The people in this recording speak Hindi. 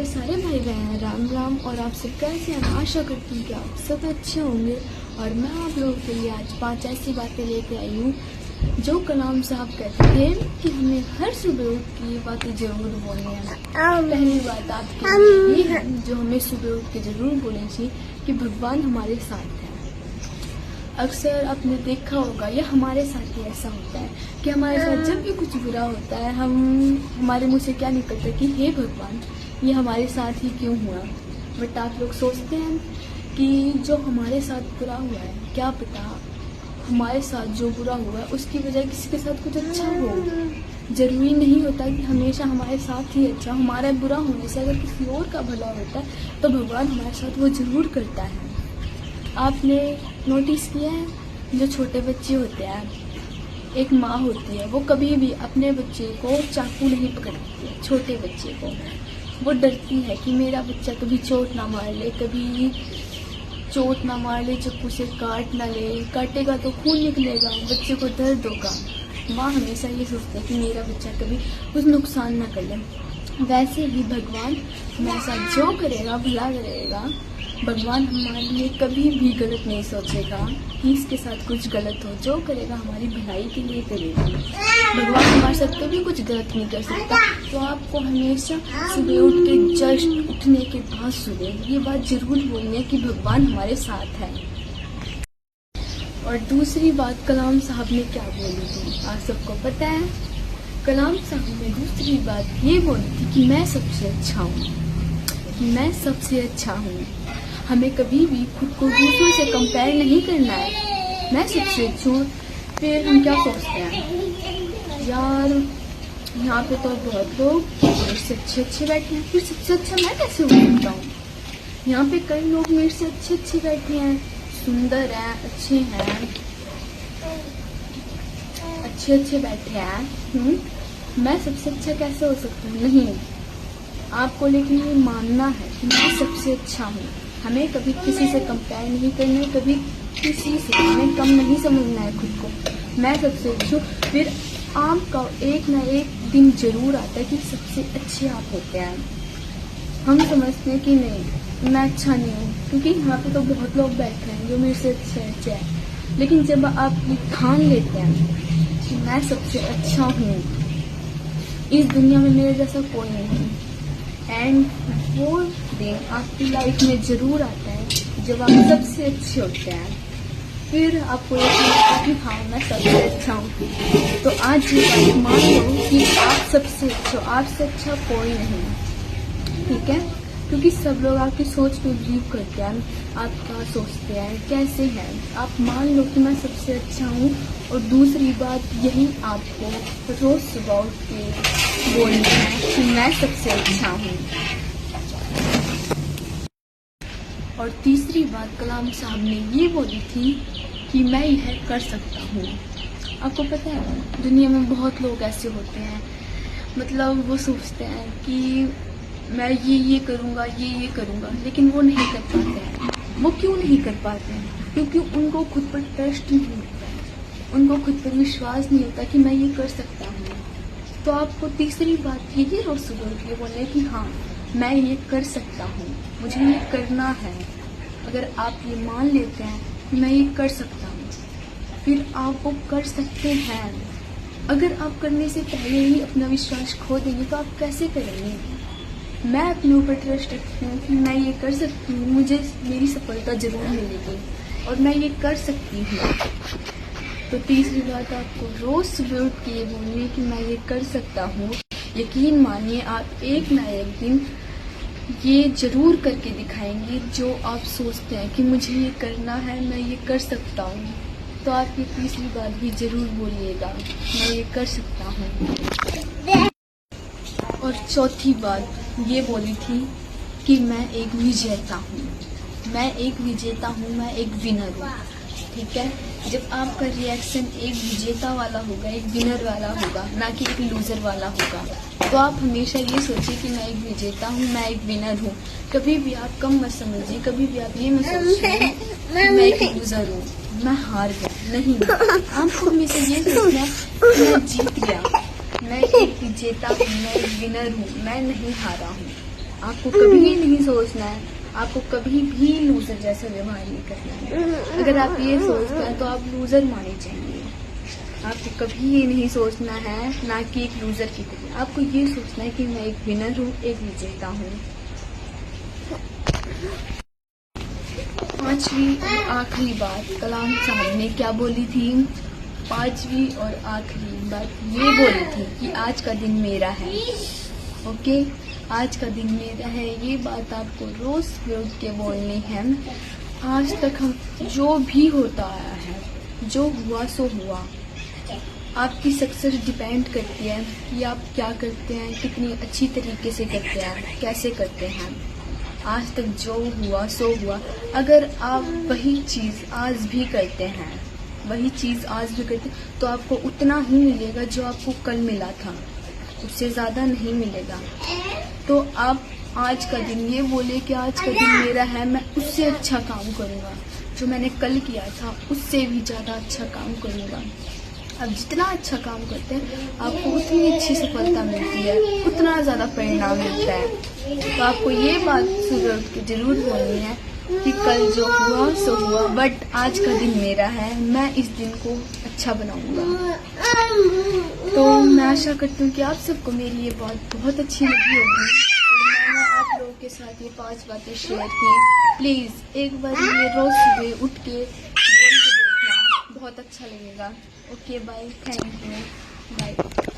सारे भाई बहन राम राम। और आप सब कैसे हैं? आशा करती हूँ कि आप सब अच्छे होंगे। और मैं आप लोगों के लिए आज 5 ऐसी बातें लेके आई हूँ जो कलाम साहब कहते थे कि हमें हर सुबह उठ के ये बातें जरूर बोलनी है। पहली बात आपके लिए ये है जो हमें सुबह उठ के जरूर बोलनी चाहिए कि भगवान हमारे साथ है। अक्सर आपने देखा होगा या हमारे साथ ही ऐसा होता है कि हमारे साथ जब भी कुछ बुरा होता है हमारे मुंह से क्या निकलता है कि हे भगवान ये हमारे साथ ही क्यों हुआ। बट आप लोग सोचते हैं कि जो हमारे साथ बुरा हुआ है क्या पता हमारे साथ जो बुरा हुआ है उसकी वजह किसी के साथ कुछ अच्छा हो। जरूरी नहीं होता कि हमेशा हमारे साथ ही अच्छा। हमारा बुरा होने से अगर किसी और का भला होता है तो भगवान हमारे साथ वो जरूर करता है। आपने नोटिस किया है जो छोटे बच्चे होते हैं, एक माँ होती है वो कभी भी अपने बच्चे को चाकू नहीं पकड़ती है। छोटे बच्चे को वो डरती है कि मेरा बच्चा कभी चोट ना मार ले, कभी चोट ना मार ले, चाकू से काट ना ले, काटेगा तो खून निकलेगा, बच्चे को दर्द होगा। माँ हमेशा ये सोचती है कि मेरा बच्चा कभी कुछ नुकसान ना कर ले। वैसे ही भगवान हमारे साथ जो करेगा भला करेगा। भगवान हमारे लिए कभी भी गलत नहीं सोचेगा कि इसके साथ कुछ गलत हो। जो करेगा हमारी भलाई के लिए करेगा। भगवान हमारे साथ कभी कुछ गलत नहीं कर सकता। तो आपको हमेशा सुबह उठ के जस्ट उठने के बाद सुबह ये बात जरूर बोलनी है कि भगवान हमारे साथ है। और दूसरी बात कलाम साहब ने क्या बोली थी आप सबको पता है? कलाम साहब ने दूसरी बात ये बोली थी कि मैं सबसे अच्छा हूँ, कि मैं सबसे अच्छा हूँ। हमें कभी भी खुद को दूसरों से कंपेयर नहीं करना है। मैं सबसे अच्छा हूँ। फिर हम क्या सोचते हैं यार यहाँ पे तो बहुत लोग मेरे से अच्छे बैठे हैं, फिर सबसे अच्छा मैं कैसे हो सकता हूँ। यहाँ पे कई लोग मेरे से अच्छे बैठे हैं, सुंदर हैं, अच्छे हैं, अच्छे बैठे हैं। मैं सबसे अच्छा कैसे हो सकता हूँ? नहीं, आपको लेकिन ये मानना है कि मैं सबसे अच्छा हूँ। हमें कभी किसी से कंपेयर नहीं करना है, कभी किसी से हमें कम नहीं समझना है खुद को। मैं सबसे अच्छा हूँ। फिर आपका एक ना एक दिन जरूर आता है कि सबसे अच्छे आप होते हैं। हम समझते हैं कि नहीं मैं अच्छा नहीं हूँ क्योंकि यहाँ पे तो बहुत लोग बैठे हैं जो मेरे से अच्छे हैं। लेकिन जब आप ये ठान लेते हैं कि मैं सबसे अच्छा हूँ, इस दुनिया में मेरे जैसा कोई नहीं, एंड वो दिन आपकी लाइफ में जरूर आता है जब आप सबसे अच्छे होते हैं। फिर आपको ये लगता है कि हाँ मैं सबसे अच्छा हूँ। तो आज ये बात मान लो कि आप सबसे अच्छे हो, आपसे अच्छा कोई नहीं, ठीक है? क्योंकि सब लोग आपकी सोच पे बिलीव करते हैं, आपका सोचते हैं कैसे हैं। आप मान लो कि मैं सबसे अच्छा हूँ। और दूसरी बात यही आपको रोज सुबह उठ के बोलनी है कि मैं सबसे अच्छा हूँ। और तीसरी बात कलाम साहब ने ये बोली थी कि मैं यह कर सकता हूँ। आपको पता है दुनिया में बहुत लोग ऐसे होते हैं, मतलब वो सोचते हैं कि मैं ये करूँगा, ये करूँगा, लेकिन वो नहीं कर पाते हैं। वो क्यों नहीं कर पाते हैं? क्योंकि उनको खुद पर ट्रस्ट नहीं होता है, उनको खुद पर विश्वास नहीं होता कि मैं ये कर सकता हूँ। तो आपको तीसरी बात यही रोज सुबह उठ के बोलने कि हाँ मैं ये कर सकता हूँ, मुझे ये करना है। अगर आप ये मान लेते हैं मैं ये कर सकता हूँ, फिर आप वो कर सकते हैं। अगर आप करने से पहले ही अपना विश्वास खो देंगे तो आप कैसे करेंगे? मैं अपने ऊपर ट्रस्ट रखती हूँ कि मैं ये कर सकती हूँ, मुझे मेरी सफलता जरूर मिलेगी और मैं ये कर सकती हूँ। तो तीसरी बात आपको रोज सुबह उठ के ये बोलनी है कि मैं ये कर सकता हूँ। यकीन मानिए आप एक ना एक दिन ये जरूर करके दिखाएंगे जो आप सोचते हैं कि मुझे ये करना है, मैं ये कर सकता हूँ। तो आप ये तीसरी बात भी जरूर बोलिएगा, मैं ये कर सकता हूँ। और चौथी बात ये बोली थी कि मैं एक विजेता हूँ, मैं एक विजेता हूँ, मैं एक विनर हूँ, ठीक है? जब आपका रिएक्शन एक विजेता वाला होगा, एक विनर वाला होगा, ना कि एक लूजर वाला होगा, तो आप हमेशा ये सोचिए कि मैं एक विजेता हूँ, मैं एक विनर हूँ। कभी भी आप कम मत समझिए, कभी भी आप ये मत सोचिए मैं एक लूजर हूँ, मैं हार गया। नहीं, आपको हमेशा ये सोचना मैं जीत गया, मैं एक विजेता हूँ, मैं एक विनर हूँ, मैं नहीं हारा हूँ। आपको कभी नहीं सोचना है, आपको कभी भी लूजर जैसा व्यवहार नहीं करना है। अगर आप ये सोचते हैं तो आप लूजर माने जाएंगे। आपको कभी ये नहीं सोचना है ना कि एक लूजर की तरह, आपको ये सोचना है कि मैं एक विनर हूँ, एक विजेता हूँ। 5वीं और आखिरी बात कलाम साहब ने क्या बोली थी? 5वीं और आखिरी बात ये बोली थी कि आज का दिन मेरा है। ओके, आज का दिन मेरा है, ये बात आपको रोज रोज के बोलनी है। आज तक हम जो भी होता आया है, जो हुआ सो हुआ। आपकी सक्सेस डिपेंड करती है कि आप क्या करते हैं, कितनी अच्छी तरीके से करते हैं, कैसे करते हैं। आज तक जो हुआ सो हुआ। अगर आप वही चीज़ आज भी करते हैं, वही चीज़ आज भी करते हैं, तो आपको उतना ही मिलेगा जो आपको कल मिला था, उससे ज़्यादा नहीं मिलेगा। तो आप आज का दिन ये बोले कि आज का दिन मेरा है, मैं उससे अच्छा काम करूँगा, जो मैंने कल किया था उससे भी ज़्यादा अच्छा काम करूँगा। आप जितना अच्छा काम करते हैं आपको उतनी अच्छी सफलता मिलती है, उतना ज़्यादा परिणाम मिलता है। तो आपको ये बात सुबह उठ के जरूर बोलनी है कि कल जो हुआ सो हुआ, बट आज का दिन मेरा है, मैं इस दिन को अच्छा बनाऊंगा। तो मैं आशा करती हूँ कि आप सबको मेरी ये बात बहुत अच्छी लगी होगी और मैंने आप लोगों के साथ ये 5 बातें शेयर की। प्लीज़ एक बार ये रोज़ सुबह उठ के बोल के देखना, बहुत अच्छा लगेगा। Okay bye, thank you, bye.